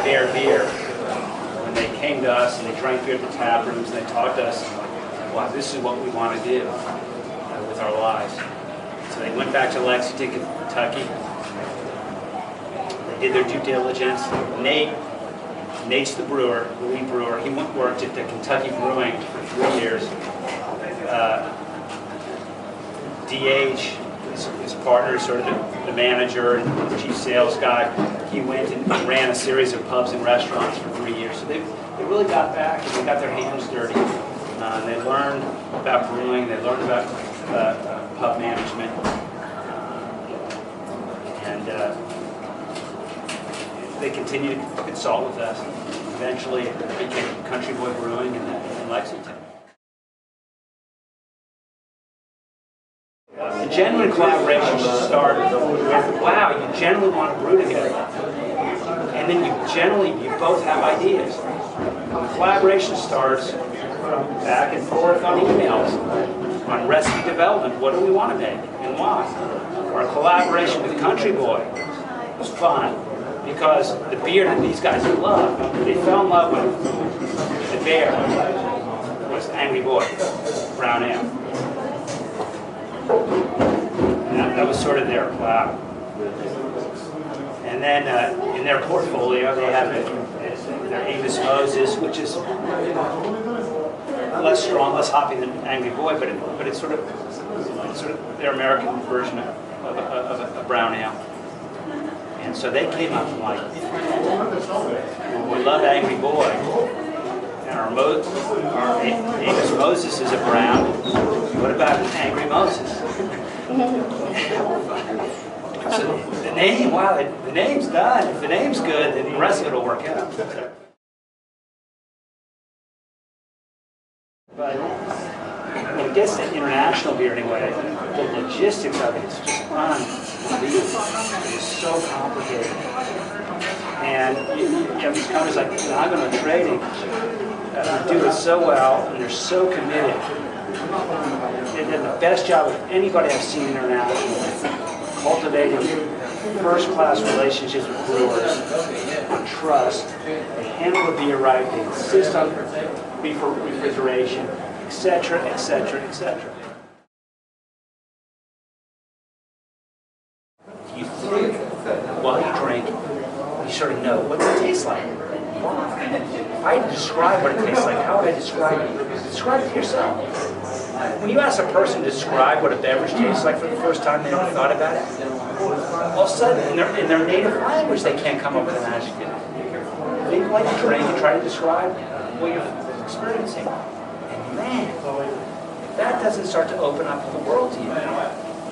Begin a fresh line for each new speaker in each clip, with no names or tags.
by Baird beer. When they came to us and they drank beer at the tap rooms and they talked to us, wow, this is what we want to do with our lives. So they went back to Lexington, Kentucky. They did their due diligence. Nate's the brewer, the lead brewer. He worked at the Kentucky Brewing for 3 years. DH, his partner, sort of the manager and the chief sales guy. He went and ran a series of pubs and restaurants for 3 years. So they really got back and they got their hands dirty. They learned about brewing. They learned about pub management. And they continued to consult with us. Eventually, it became Country Boy Brewing in Lexington. The genuine collaboration should start with, wow, you generally want to brew together. And then you both have ideas. The collaboration starts back and forth on emails, on recipe development. What do we want to make and why? Our collaboration with Country Boy was fun because the beer that these guys love, they fell in love with the Baird was Angry Boy, brown ale. That was sort of their wow. And then in their portfolio, they have their Amos Moses, which is less strong, less hoppy than Angry Boy, but it's sort of their American version of a brown ale. And so they came up like, we love Angry Boy, and our Amos Moses is a brown. What about Angry Moses? So the name, wow, the name's done. If the name's good, then the rest of it will work out. But when it gets to international beer anyway, the logistics of it is just unbelievable. It is so complicated. And you have these companies like Nagono Trading that do it so well, and they're so committed. They did the best job of anybody I've seen internationally, cultivating first-class relationships with brewers on trust. They handle the beer right. They insist on refrigeration, etc., etc., etc. You think while you drink, you sort of know what does it taste like. If I had to describe what it tastes like, how would I describe it? Describe it to yourself. When you ask a person to describe what a beverage tastes like for the first time, they never thought about it. All of a sudden, in their native language, they can't come up with an adjective. Think like you drink and try to describe what you're experiencing. And man, if that doesn't start to open up the world to you,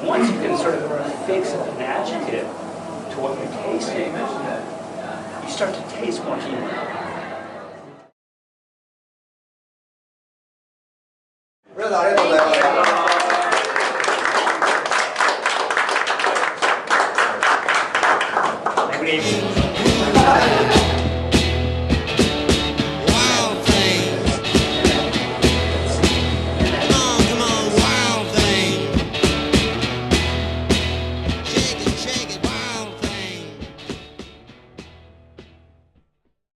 once you can sort of fix an adjective to what you're tasting, you start to taste more human.